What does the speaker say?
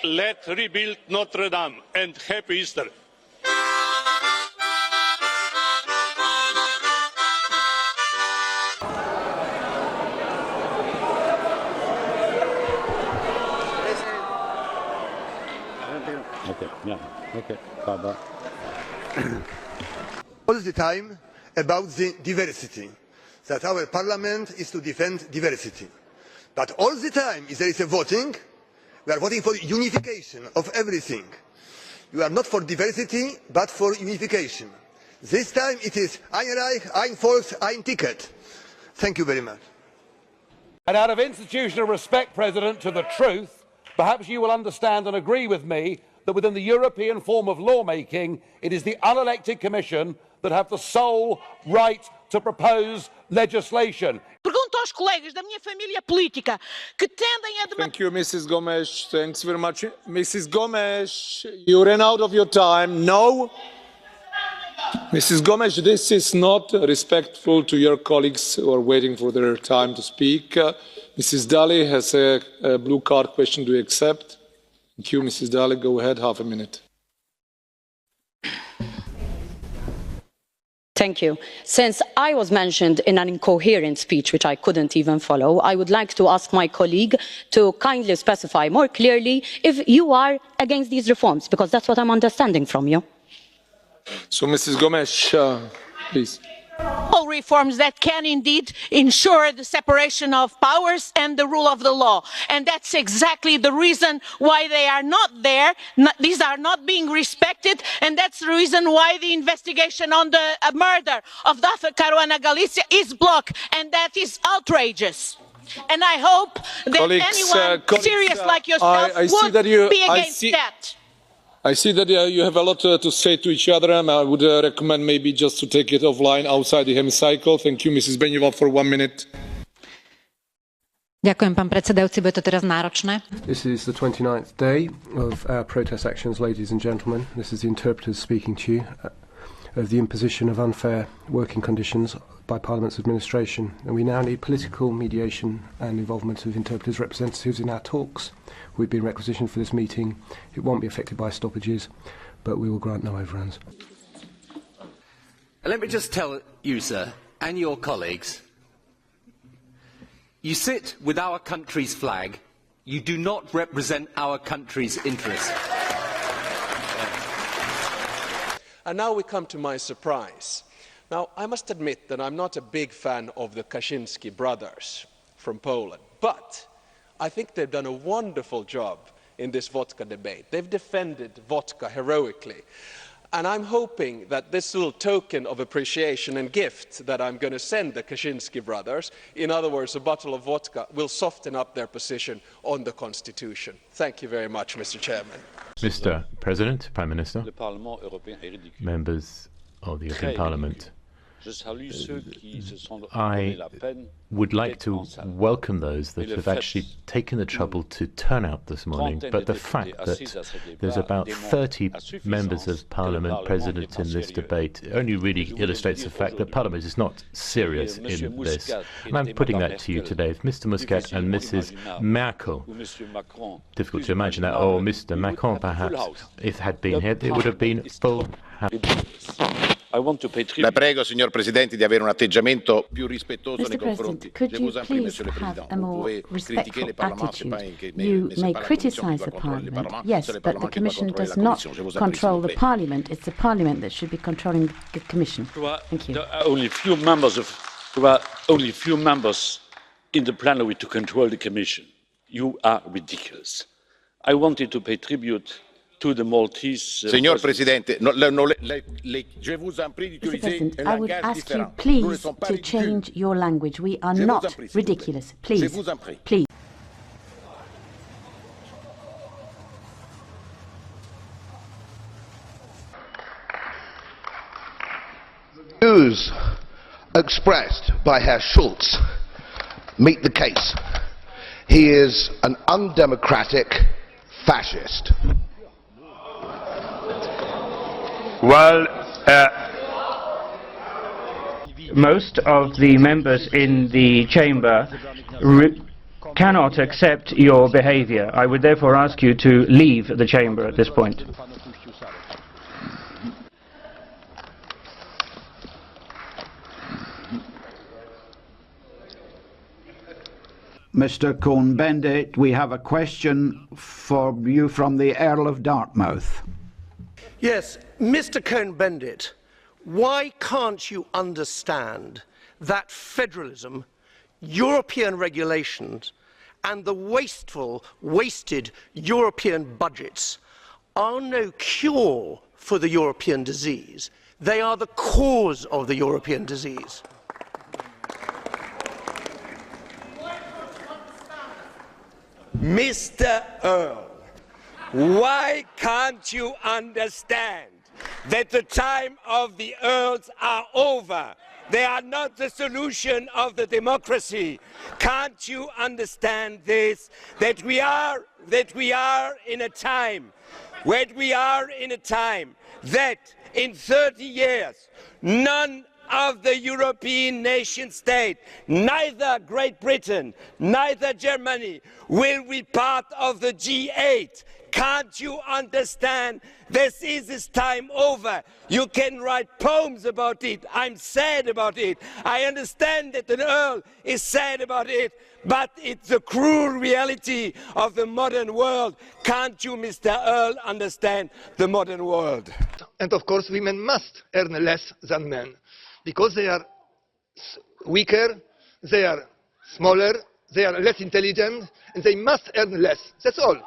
let's rebuild Notre Dame, and happy Easter. Okay, yeah, okay, bye-bye. All the time about the diversity, that our parliament is to defend diversity. But all the time, if there is a voting, we are voting for unification of everything. You are not for diversity, but for unification. This time it is Ein Reich, ein Volk, ein Ticket. Thank you very much. And out of institutional respect, President, to the truth, perhaps you will understand and agree with me that within the European form of lawmaking, it is the unelected Commission that have the sole right to propose legislation. Pergunto aos colegas da minha família política que tendem a... Thank you, Mrs. Gomes. Thanks very much. Mrs. Gomes, you ran out of your time. No. Mrs. Gomes, this is not respectful to your colleagues who are waiting for their time to speak. Mrs. Dalli has a blue card question. Do you accept? Thank you, Mrs. Dalli. Go ahead, half a minute. Thank you. Since I was mentioned in an incoherent speech, which I couldn't even follow, I would like to ask my colleague to kindly specify more clearly if you are against these reforms, because that's what I'm understanding from you. So, Mrs. Gomes, please. All reforms that can indeed ensure the separation of powers and the rule of the law. And that's exactly the reason why they are not there. These are not being respected. And that's the reason why the investigation on the murder of Daphne Caruana Galizia is blocked. And that is outrageous. And I hope that anyone serious like yourself would be against that. I see that you have a lot to say to each other, and I would recommend maybe just to take it offline outside the hemicycle. Thank you, Mrs. Beňová, for 1 minute. Ďakujem, pán predsedajúci, bude to teraz náročné. This is the 29th day of our protest actions, ladies and gentlemen. This is the interpreters speaking to you of the imposition of unfair working conditions by Parliament's administration. And we now need political mediation and involvement of interpreters' representatives in our talks. We've been requisitioned for this meeting. It won't be affected by stoppages, but we will grant no overruns. Let me just tell you, sir, and your colleagues, you sit with our country's flag, you do not represent our country's interests. And now we come to my surprise. Now, I must admit that I'm not a big fan of the Kaczynski brothers from Poland, but I think they've done a wonderful job in this vodka debate. They've defended vodka heroically. And I'm hoping that this little token of appreciation and gift that I'm going to send the Kaczynski brothers, in other words, a bottle of vodka, will soften up their position on the Constitution. Thank you very much, Mr. Chairman. Mr. President, Prime Minister, members of the European Parliament, I would like to welcome those that have actually taken the trouble to turn out this morning, but the fact that there's about 30 members of Parliament present in this debate only really illustrates the fact that Parliament is not serious in this. And I'm putting that to you today. If Mr. Muscat and Mrs. Merkel, difficult to imagine that, or Mr. Macron perhaps, if had been here, it would have been full house. La prego, signor Presidente, di avere un atteggiamento più rispettoso nei confronti. Could you please have a more respectful attitude? You may criticise the Parliament, yes, but the Commission does not control the Parliament. It's the Parliament that should be controlling the Commission. Thank you. There are only few members in the plenary to control the Commission. You are ridiculous. I wanted to pay tribute to the Maltese Signor Presidente, je vous en prie d'utiliser un langage différent. I would ask you please to change your language. We are not ridiculous. Please, please. Views expressed by Herr Schulz meet the case. He is an undemocratic fascist. Well, most of the members in the chamber cannot accept your behaviour. I would therefore ask you to leave the chamber at this point. Mr. Cohn-Bendit, we have a question for you from the Earl of Dartmouth. Yes, Mr. Cohn-Bendit, why can't you understand that federalism, European regulations and the wasted European budgets are no cure for the European disease? They are the cause of the European disease. Mr. Earl, why can't you understand that the time of the Earls are over? They are not the solution of the democracy. Can't you understand this? That we are in a time that in 30 years none of the European nation states, neither Great Britain, neither Germany, will be part of the G8. Can't you understand? This time over. You can write poems about it. I'm sad about it. I understand that an Earl is sad about it, but it's the cruel reality of the modern world. Can't you, Mr. Earl, understand the modern world? And of course, women must earn less than men, because they are weaker, they are smaller, they are less intelligent, and they must earn less. That's all.